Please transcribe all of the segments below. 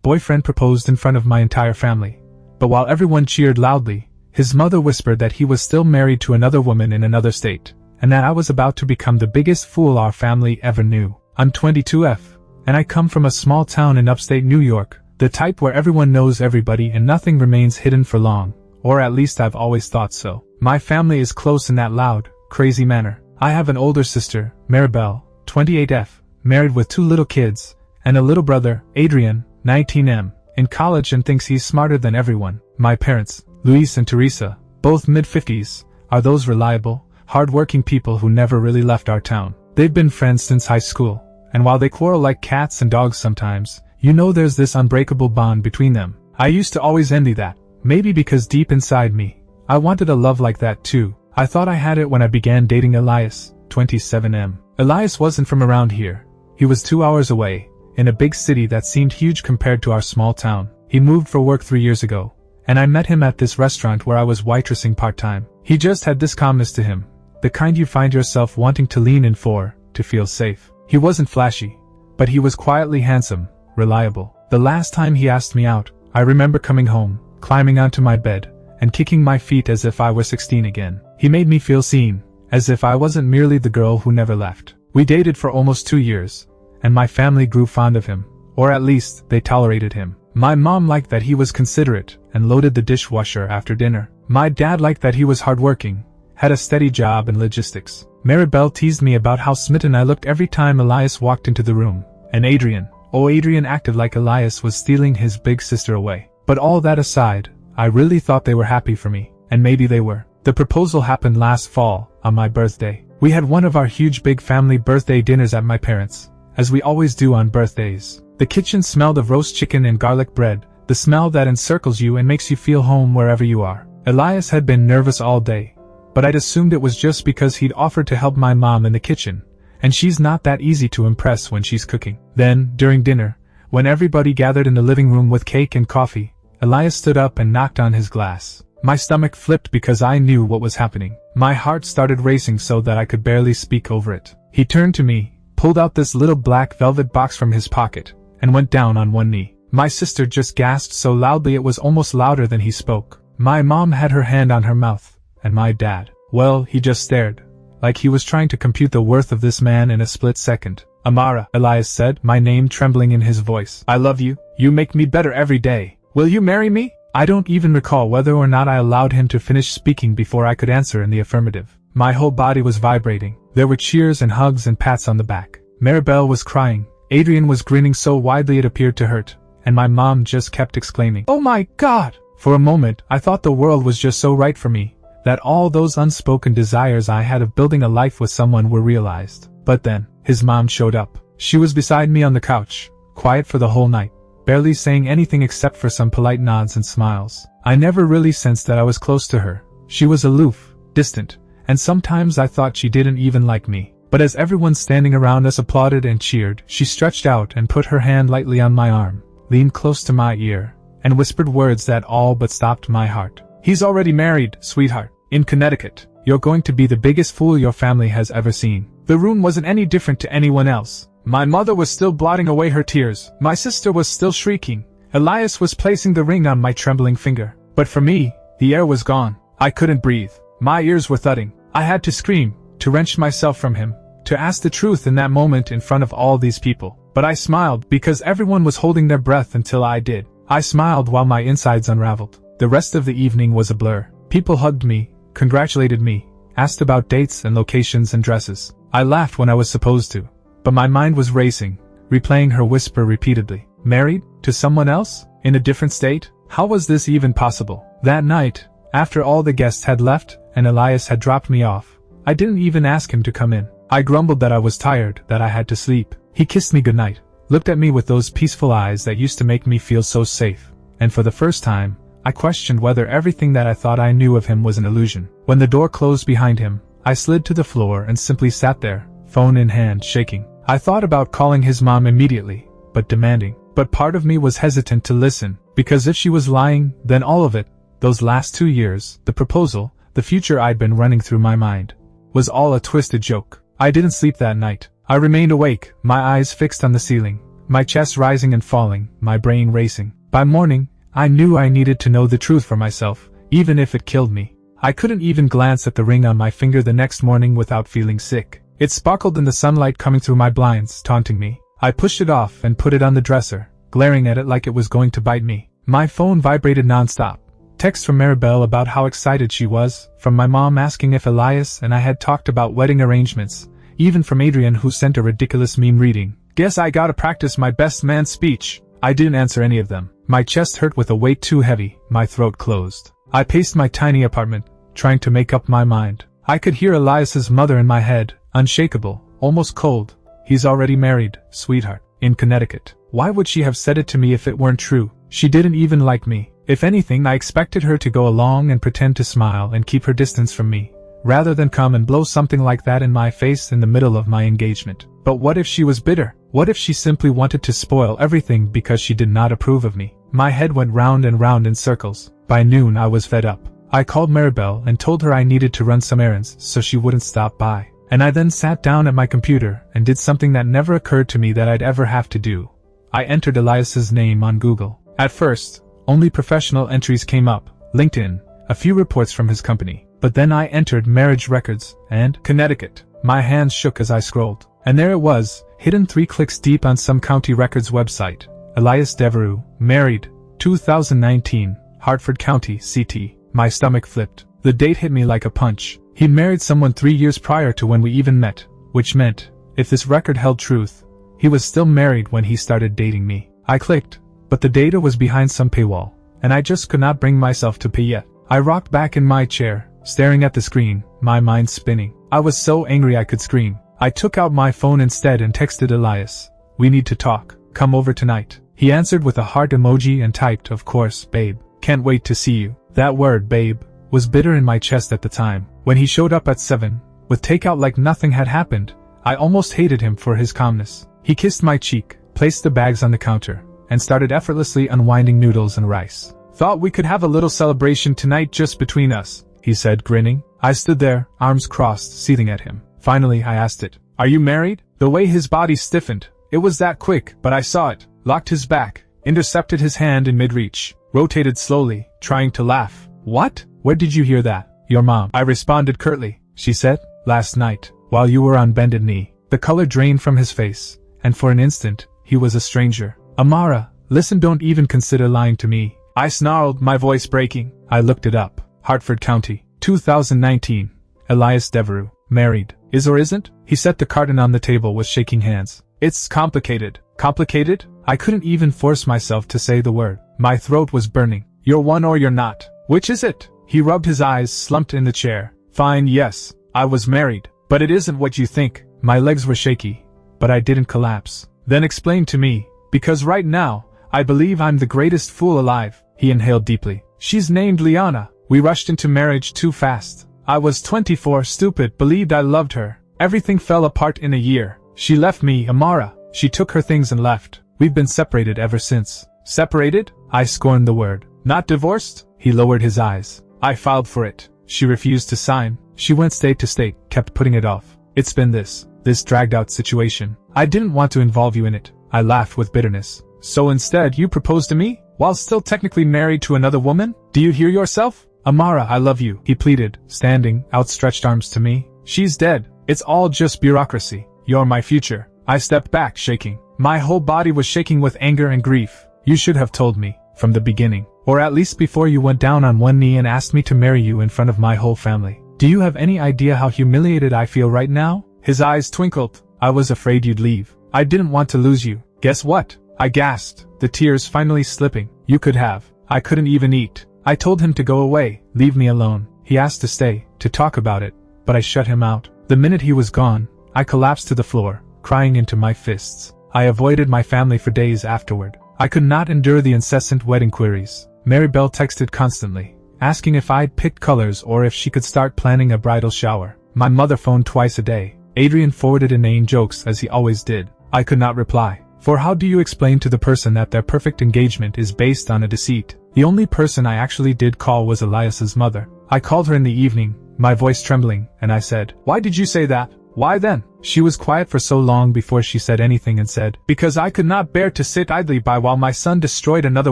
boyfriend proposed in front of my entire family. But while everyone cheered loudly, his mother whispered that he was still married to another woman in another state, and that I was about to become the biggest fool our family ever knew. I'm 22F, and I come from a small town in upstate New York, the type where everyone knows everybody and nothing remains hidden for long, or at least I've always thought so. My family is close in that loud, crazy manner. I have an older sister, Maribel, 28F, married with 2 little kids, and a little brother, Adrian, 19M, in college and thinks he's smarter than everyone. My parents, Luis and Teresa, both mid-50s, are those reliable, hard-working people who never really left our town. They've been friends since high school, and while they quarrel like cats and dogs sometimes, you know there's this unbreakable bond between them. I used to always envy that, maybe because deep inside me, I wanted a love like that too. I thought I had it when I began dating Elias, 27M. Elias wasn't from around here. He was 2 hours away, in a big city that seemed huge compared to our small town. He moved for work 3 years ago, and I met him at this restaurant where I was waitressing part-time. He just had this calmness to him, the kind you find yourself wanting to lean in for, to feel safe. He wasn't flashy, but he was quietly handsome, reliable. The last time he asked me out, I remember coming home, climbing onto my bed, and kicking my feet as if I were 16 again. He made me feel seen, as if I wasn't merely the girl who never left. We dated for almost 2 years, and my family grew fond of him, or at least they tolerated him. My mom liked that he was considerate and loaded the dishwasher after dinner. My dad liked that he was hardworking, had a steady job in logistics. Maribel teased me about how smitten I looked every time Elias walked into the room, and Adrian acted like Elias was stealing his big sister away. But all that aside, I really thought they were happy for me, and maybe they were. The proposal happened last fall, on my birthday. We had one of our huge big family birthday dinners at my parents', as we always do on birthdays. The kitchen smelled of roast chicken and garlic bread, the smell that encircles you and makes you feel home wherever you are. Elias had been nervous all day, but I'd assumed it was just because he'd offered to help my mom in the kitchen, and she's not that easy to impress when she's cooking. Then, during dinner, when everybody gathered in the living room with cake and coffee, Elias stood up and knocked on his glass. My stomach flipped because I knew what was happening. My heart started racing so that I could barely speak over it. He turned to me, pulled out this little black velvet box from his pocket, and went down on one knee. My sister just gasped so loudly it was almost louder than he spoke. My mom had her hand on her mouth, and my dad, well, he just stared, like he was trying to compute the worth of this man in a split second. Amara, Elias said, my name trembling in his voice. I love you. You make me better every day. Will you marry me? I don't even recall whether or not I allowed him to finish speaking before I could answer in the affirmative. My whole body was vibrating. There were cheers and hugs and pats on the back. Maribel was crying. Adrian was grinning so widely it appeared to hurt, and my mom just kept exclaiming, "Oh my God!" For a moment, I thought the world was just so right for me, that all those unspoken desires I had of building a life with someone were realized. But then, his mom showed up. She was beside me on the couch, quiet for the whole night, barely saying anything except for some polite nods and smiles. I never really sensed that I was close to her. She was aloof, distant, and sometimes I thought she didn't even like me. But as everyone standing around us applauded and cheered, she stretched out and put her hand lightly on my arm, leaned close to my ear, and whispered words that all but stopped my heart. "He's already married, sweetheart, in Connecticut. You're going to be the biggest fool your family has ever seen." The room wasn't any different to anyone else. My mother was still blotting away her tears. My sister was still shrieking. Elias was placing the ring on my trembling finger. But for me, the air was gone. I couldn't breathe. My ears were thudding. I had to scream, to wrench myself from him, to ask the truth in that moment in front of all these people. But I smiled because everyone was holding their breath until I did. I smiled while my insides unraveled. The rest of the evening was a blur. People hugged me, congratulated me, asked about dates and locations and dresses. I laughed when I was supposed to, but my mind was racing, replaying her whisper repeatedly. Married? To someone else? In a different state? How was this even possible? That night, after all the guests had left and Elias had dropped me off, I didn't even ask him to come in. I grumbled that I was tired, that I had to sleep. He kissed me goodnight, looked at me with those peaceful eyes that used to make me feel so safe, and for the first time, I questioned whether everything that I thought I knew of him was an illusion. When the door closed behind him, I slid to the floor and simply sat there, phone in hand, shaking. I thought about calling his mom immediately, but part of me was hesitant to listen, because if she was lying, then all of it, those last 2 years, the proposal, the future I'd been running through my mind, was all a twisted joke. I didn't sleep that night. I remained awake, my eyes fixed on the ceiling, my chest rising and falling, my brain racing. By morning, I knew I needed to know the truth for myself, even if it killed me. I couldn't even glance at the ring on my finger the next morning without feeling sick. It sparkled in the sunlight coming through my blinds, taunting me. I pushed it off and put it on the dresser, glaring at it like it was going to bite me. My phone vibrated nonstop. Texts from Maribel about how excited she was, from my mom asking if Elias and I had talked about wedding arrangements, even from Adrian who sent a ridiculous meme reading, "Guess I gotta practice my best man speech." I didn't answer any of them. My chest hurt with a weight too heavy, my throat closed. I paced my tiny apartment, trying to make up my mind. I could hear Elias's mother in my head, unshakable, almost cold. "He's already married, sweetheart, in Connecticut." Why would she have said it to me if it weren't true? She didn't even like me. If anything, I expected her to go along and pretend to smile and keep her distance from me, rather than come and blow something like that in my face in the middle of my engagement. But what if she was bitter? What if she simply wanted to spoil everything because she did not approve of me? My head went round and round in circles. By noon I was fed up. I called Maribel and told her I needed to run some errands so she wouldn't stop by. And I then sat down at my computer and did something that never occurred to me that I'd ever have to do. I entered Elias's name on Google. At first, only professional entries came up, LinkedIn, a few reports from his company. But then I entered marriage records and Connecticut. My hands shook as I scrolled. And there it was, hidden 3 clicks deep on some county records website. Elias Devereux, married, 2019, Hartford County, CT. My stomach flipped. The date hit me like a punch. He'd married someone 3 years prior to when we even met, which meant, if this record held truth, he was still married when he started dating me. I clicked, but the data was behind some paywall, and I just could not bring myself to pay yet. I rocked back in my chair, staring at the screen, my mind spinning. I was so angry I could scream. I took out my phone instead and texted Elias. "We need to talk. Come over tonight." He answered with a heart emoji and typed, "Of course, babe. Can't wait to see you." That word, babe, was bitter in my chest at the time. When he showed up at 7, with takeout like nothing had happened, I almost hated him for his calmness. He kissed my cheek, placed the bags on the counter, and started effortlessly unwinding noodles and rice. "Thought we could have a little celebration tonight just between us," he said, grinning. I stood there, arms crossed, seething at him. Finally, I asked it. "Are you married?" The way his body stiffened, it was that quick, but I saw it, locked his back, intercepted his hand in mid-reach, rotated slowly, trying to laugh. "What? Where did you hear that?" "Your mom," I responded curtly. "She said, last night, while you were on bended knee." The color drained from his face, and for an instant, he was a stranger. "Amara, listen, don't even consider lying to me," I snarled, my voice breaking. I looked it up. Hartford County, 2019. Elias Devereux, married. Is or isn't? He set the carton on the table with shaking hands. "It's complicated." Complicated? I couldn't even force myself to say the word. My throat was burning. "You're one or you're not. Which is it?" He rubbed his eyes, slumped in the chair. "Fine, yes, I was married. But it isn't what you think." My legs were shaky, but I didn't collapse. "Then explain to me, because right now, I believe I'm the greatest fool alive." He inhaled deeply. "She's named Liana. We rushed into marriage too fast. I was 24, stupid, believed I loved her. Everything fell apart in a year. She left me, Amara. She took her things and left. We've been separated ever since." "Separated?" I scorned the word. "Not divorced?" He lowered his eyes. "I filed for it. She refused to sign. She went state to state, kept putting it off. It's been this dragged out situation. I didn't want to involve you in it." I laughed with bitterness. "So instead you proposed to me, while still technically married to another woman? Do you hear yourself?" "Amara, I love you," he pleaded, standing, outstretched arms to me. "She's dead. It's all just bureaucracy. You're my future." I stepped back, shaking. My whole body was shaking with anger and grief. "You should have told me, from the beginning. Or at least before you went down on one knee and asked me to marry you in front of my whole family. Do you have any idea how humiliated I feel right now?" His eyes twinkled. "I was afraid you'd leave. I didn't want to lose you." "Guess what?" I gasped, the tears finally slipping. "You could have." I couldn't even eat. I told him to go away, leave me alone. He asked to stay, to talk about it, but I shut him out. The minute he was gone, I collapsed to the floor, crying into my fists. I avoided my family for days afterward. I could not endure the incessant wedding queries. Maribel texted constantly, asking if I'd picked colors or if she could start planning a bridal shower. My mother phoned twice a day. Adrian forwarded inane jokes as he always did. I could not reply. For how do you explain to the person that their perfect engagement is based on a deceit? The only person I actually did call was Elias's mother. I called her in the evening, my voice trembling, and I said, "Why did you say that? Why then? She was quiet for so long before she said anything and said, because I could not bear to sit idly by while my son destroyed another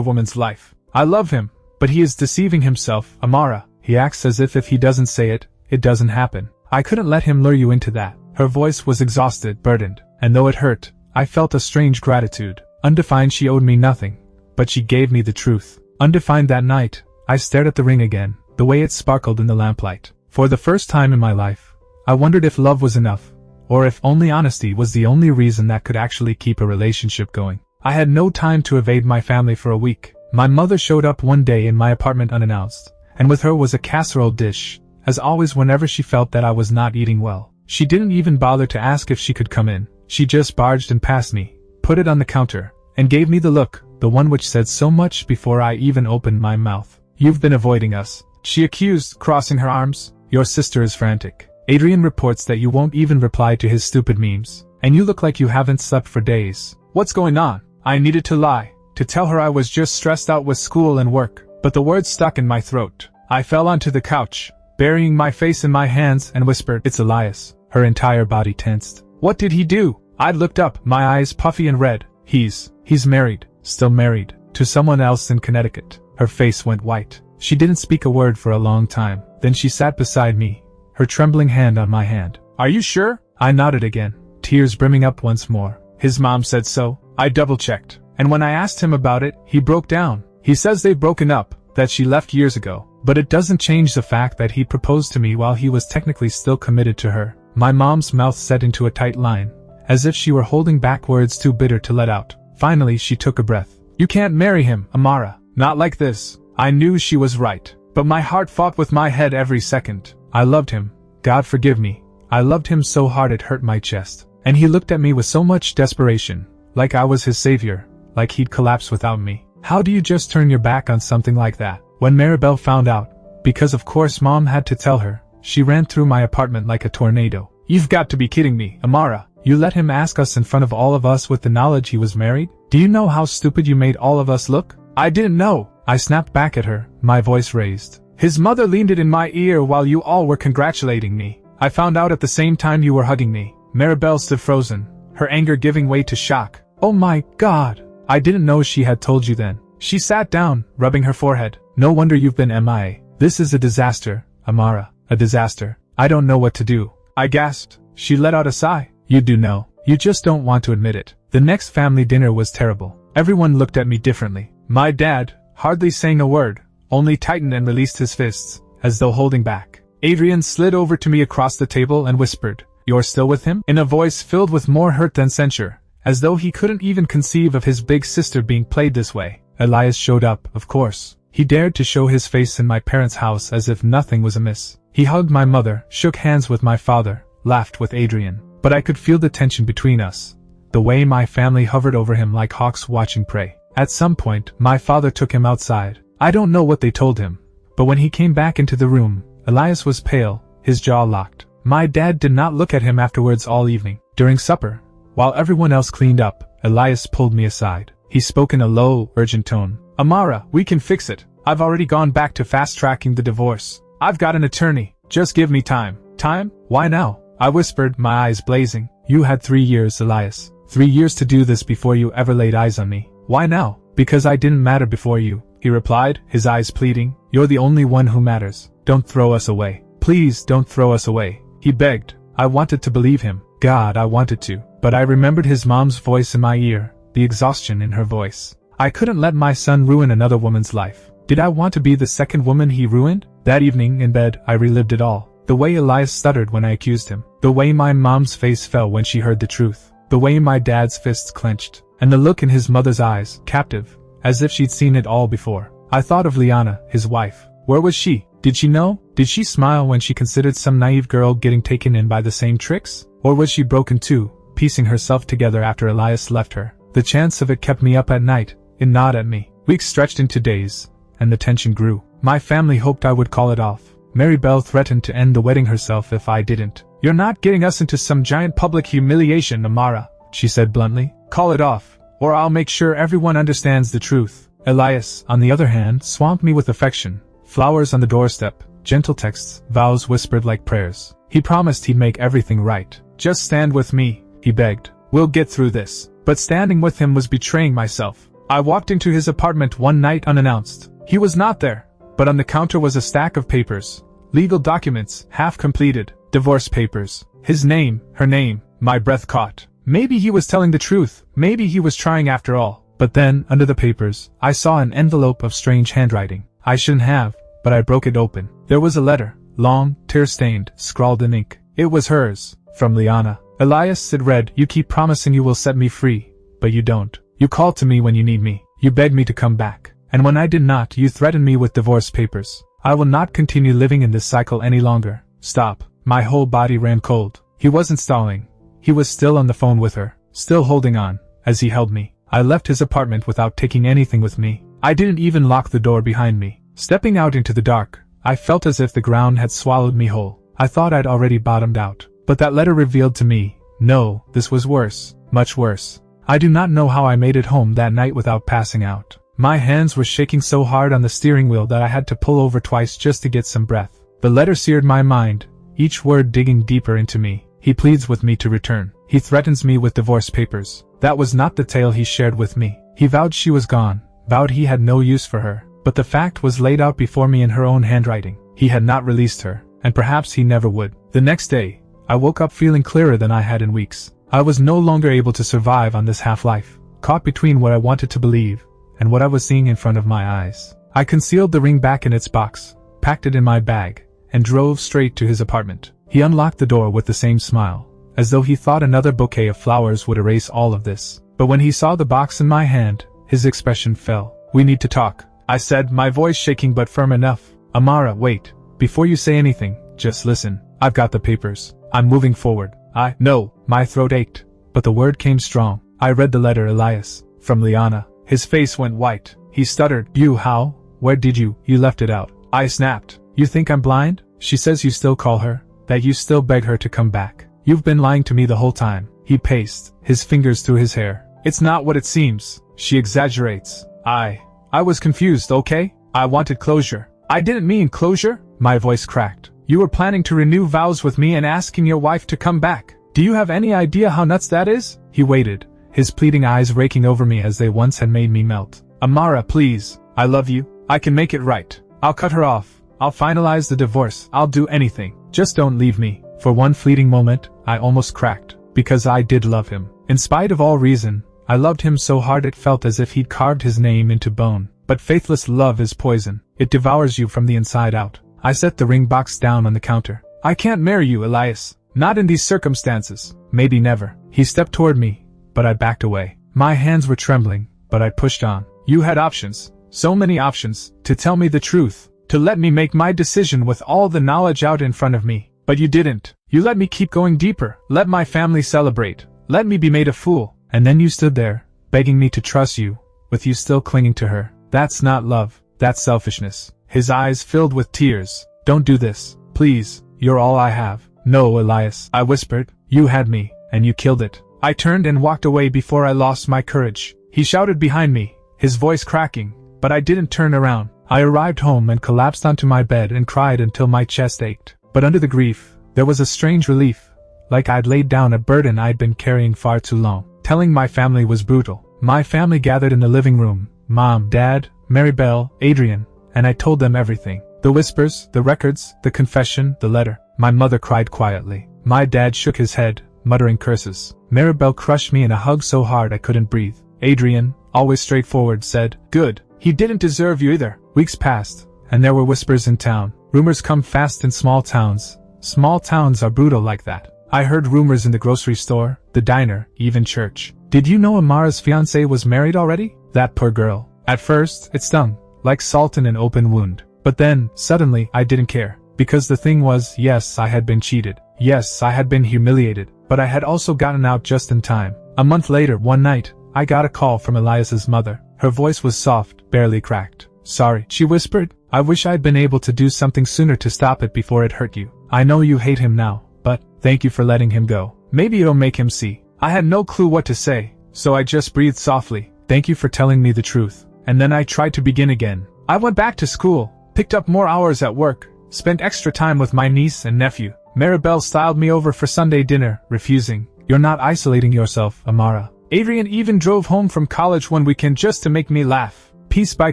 woman's life. I love him, but he is deceiving himself, Amara. He acts as if he doesn't say it, it doesn't happen. I couldn't let him lure you into that. Her voice was exhausted, burdened, and though it hurt, I felt a strange gratitude. Undefined, she owed me nothing, but she gave me the truth. Undefined. That night, I stared at the ring again, the way it sparkled in the lamplight. For the first time in my life, I wondered if love was enough, or if only honesty was the only reason that could actually keep a relationship going. I had no time to evade my family for a week. My mother showed up one day in my apartment unannounced, and with her was a casserole dish, as always whenever she felt that I was not eating well. She didn't even bother to ask if she could come in. She just barged and past me, put it on the counter, and gave me the look, the one which said so much before I even opened my mouth. You've been avoiding us, she accused, crossing her arms. Your sister is frantic. Adrian reports that you won't even reply to his stupid memes, and you look like you haven't slept for days. What's going on? I needed to lie, to tell her I was just stressed out with school and work, but the words stuck in my throat. I fell onto the couch, burying my face in my hands, and whispered, "It's Elias." Her entire body tensed. What did he do? I looked up, my eyes puffy and red. He's married, still married, to someone else in Connecticut. Her face went white. She didn't speak a word for a long time. Then she sat beside me, her trembling hand on my hand. Are you sure? I nodded again, tears brimming up once more. His mom said so. I double-checked, and when I asked him about it, he broke down. He says they've broken up, that she left years ago, but it doesn't change the fact that he proposed to me while he was technically still committed to her. My mom's mouth set into a tight line, as if she were holding back words too bitter to let out. Finally, she took a breath. You can't marry him, Amara. Not like this. I knew she was right, but my heart fought with my head every second. I loved him. God forgive me. I loved him so hard it hurt my chest. And he looked at me with so much desperation, like I was his savior, like he'd collapse without me. How do you just turn your back on something like that? When Maribel found out, because of course Mom had to tell her, she ran through my apartment like a tornado. You've got to be kidding me, Amara. You let him ask us in front of all of us with the knowledge he was married? Do you know how stupid you made all of us look? I didn't know. I snapped back at her, my voice raised. His mother leaned it in my ear while you all were congratulating me. I found out at the same time you were hugging me. Maribel stood frozen, her anger giving way to shock. Oh my God. I didn't know she had told you then. She sat down, rubbing her forehead. No wonder you've been MIA. This is a disaster, Amara. A disaster. I don't know what to do. I gasped. She let out a sigh. You do know. You just don't want to admit it. The next family dinner was terrible. Everyone looked at me differently. My dad, hardly saying a word, only tightened and released his fists, as though holding back. Adrian slid over to me across the table and whispered, "You're still with him?" in a voice filled with more hurt than censure, as though he couldn't even conceive of his big sister being played this way. Elias showed up, of course. He dared to show his face in my parents' house as if nothing was amiss. He hugged my mother, shook hands with my father, laughed with Adrian. But I could feel the tension between us, the way my family hovered over him like hawks watching prey. At some point, my father took him outside. I don't know what they told him, but when he came back into the room, Elias was pale, his jaw locked. My dad did not look at him afterwards all evening. During supper, while everyone else cleaned up, Elias pulled me aside. He spoke in a low, urgent tone. Amara, we can fix it. I've already gone back to fast-tracking the divorce. I've got an attorney. Just give me time. Time? Why now? I whispered, my eyes blazing. You had 3 years, Elias. 3 years to do this before you ever laid eyes on me. Why now? Because I didn't matter before you, he replied, his eyes pleading. You're the only one who matters. Don't throw us away. Please don't throw us away, he begged. I wanted to believe him. God, I wanted to. But I remembered his mom's voice in my ear, the exhaustion in her voice. I couldn't let my son ruin another woman's life. Did I want to be the second woman he ruined? That evening, in bed, I relived it all. The way Elias stuttered when I accused him. The way my mom's face fell when she heard the truth. The way my dad's fists clenched. And the look in his mother's eyes, captive, as if she'd seen it all before. I thought of Liana, his wife. Where was she? Did she know? Did she smile when she considered some naive girl getting taken in by the same tricks? Or was she broken too, piecing herself together after Elias left her? The chance of it kept me up at night. It gnawed at me. Weeks stretched into days, and the tension grew. My family hoped I would call it off. Maribel threatened to end the wedding herself if I didn't. You're not getting us into some giant public humiliation, Amara, she said bluntly. Call it off, or I'll make sure everyone understands the truth. Elias, on the other hand, swamped me with affection. Flowers on the doorstep, gentle texts, vows whispered like prayers. He promised he'd make everything right. just stand with me, he begged. We'll get through this. But standing with him was betraying myself. I walked into his apartment one night unannounced. He was not there, but on the counter was a stack of papers. Legal documents, half completed, divorce papers. His name, her name. My breath caught. Maybe he was telling the truth, maybe he was trying after all. But then, under the papers, I saw an envelope of strange handwriting. I shouldn't have, but I broke it open. There was a letter, long, tear-stained, scrawled in ink. It was hers, from Liana. Elias, it read, you keep promising you will set me free, but you don't. You call to me when you need me. You beg me to come back. And when I did not, you threaten me with divorce papers. I will not continue living in this cycle any longer. Stop. My whole body ran cold. He wasn't stalling. He was still on the phone with her, still holding on, as he held me. I left his apartment without taking anything with me. I didn't even lock the door behind me. Stepping out into the dark, I felt as if the ground had swallowed me whole. I thought I'd already bottomed out. But that letter revealed to me, no, this was worse, much worse. I do not know how I made it home that night without passing out. My hands were shaking so hard on the steering wheel that I had to pull over twice just to get some breath. The letter seared my mind, each word digging deeper into me. He pleads with me to return. He threatens me with divorce papers. That was not the tale he shared with me. He vowed she was gone, vowed he had no use for her. But the fact was laid out before me in her own handwriting. He had not released her, and perhaps he never would. The next day, I woke up feeling clearer than I had in weeks. I was no longer able to survive on this half-life, caught between what I wanted to believe and what I was seeing in front of my eyes. I concealed the ring back in its box, packed it in my bag, and drove straight to his apartment. He unlocked the door with the same smile, as though he thought another bouquet of flowers would erase all of this. But when he saw the box in my hand, his expression fell. We need to talk, I said, my voice shaking but firm enough. Amara, wait. Before you say anything, just listen. I've got the papers. I'm moving forward. No. My throat ached, but the word came strong. I read the letter, Elias, from Liana. His face went white. He stuttered. You, how? Where did you left it out. I snapped. You think I'm blind? She says you still call her, that you still beg her to come back. You've been lying to me the whole time. He paced, his fingers through his hair. It's not what it seems. She exaggerates. I was confused, okay? I wanted closure. I didn't mean closure. My voice cracked. You were planning to renew vows with me and asking your wife to come back. Do you have any idea how nuts that is? He waited, his pleading eyes raking over me as they once had made me melt. Amara, please. I love you. I can make it right. I'll cut her off. I'll finalize the divorce. I'll do anything. Just don't leave me. For one fleeting moment, I almost cracked, because I did love him. In spite of all reason, I loved him so hard it felt as if he'd carved his name into bone. But faithless love is poison. It devours you from the inside out. I set the ring box down on the counter. I can't marry you, Elias. Not in these circumstances. Maybe never. He stepped toward me, but I backed away. My hands were trembling, but I pushed on. You had options. So many options. To tell me the truth. To let me make my decision with all the knowledge out in front of me. But you didn't. You let me keep going deeper. Let my family celebrate. Let me be made a fool. And then you stood there, begging me to trust you, with you still clinging to her. That's not love. That's selfishness. His eyes filled with tears. Don't do this. Please. You're all I have. No, Elias, I whispered. You had me, and you killed it. I turned and walked away before I lost my courage. He shouted behind me, his voice cracking, but I didn't turn around. I arrived home and collapsed onto my bed and cried until my chest ached. But under the grief, there was a strange relief, like I'd laid down a burden I'd been carrying far too long. Telling my family was brutal. My family gathered in the living room. Mom, Dad, Maribel, Adrian, and I told them everything. The whispers, the records, the confession, the letter. My mother cried quietly. My dad shook his head, muttering curses. Maribel crushed me in a hug so hard I couldn't breathe. Adrian, always straightforward, said, "Good. He didn't deserve you either." Weeks passed, and there were whispers in town. Rumors come fast in small towns. Small towns are brutal like that. I heard rumors in the grocery store, the diner, even church. Did you know Amara's fiancé was married already? That poor girl. At first, it stung, like salt in an open wound. But then, suddenly, I didn't care. Because the thing was, yes, I had been cheated. Yes, I had been humiliated. But I had also gotten out just in time. A month later, one night, I got a call from Elias's mother. Her voice was soft, barely cracked. "Sorry," she whispered. "I wish I'd been able to do something sooner to stop it before it hurt you. I know you hate him now, but thank you for letting him go. Maybe it'll make him see." I had no clue what to say, so I just breathed softly. "Thank you for telling me the truth." And then I tried to begin again. I went back to school, picked up more hours at work, spent extra time with my niece and nephew. Maribel styled me over for Sunday dinner, refusing. You're not isolating yourself, Amara. Adrian even drove home from college one weekend just to make me laugh. Piece by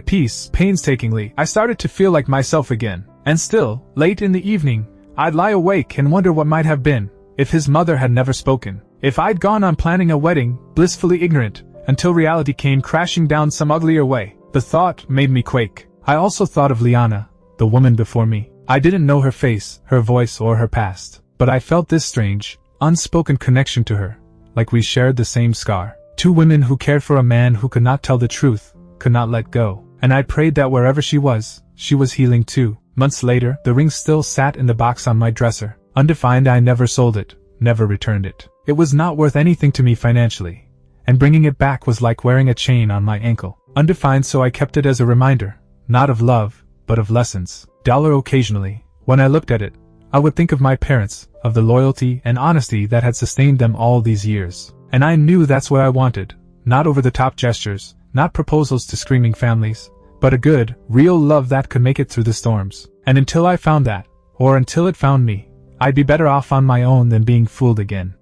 piece, painstakingly, I started to feel like myself again. And still, late in the evening, I'd lie awake and wonder what might have been, if his mother had never spoken. If I'd gone on planning a wedding, blissfully ignorant, until reality came crashing down some uglier way. The thought made me quake. I also thought of Liana, the woman before me. I didn't know her face, her voice, or her past, but I felt this strange, unspoken connection to her, like we shared the same scar. Two women who cared for a man who could not tell the truth, could not let go. And I prayed that wherever she was healing too. Months later, the ring still sat in the box on my dresser. Undefined. I never sold it, never returned it. It was not worth anything to me financially, and bringing it back was like wearing a chain on my ankle. Undefined, so I kept it as a reminder, not of love, but of lessons. Occasionally, when I looked at it, I would think of my parents, of the loyalty and honesty that had sustained them all these years. And I knew that's what I wanted, not over-the-top gestures, not proposals to screaming families, but a good, real love that could make it through the storms. And until I found that, or until it found me, I'd be better off on my own than being fooled again.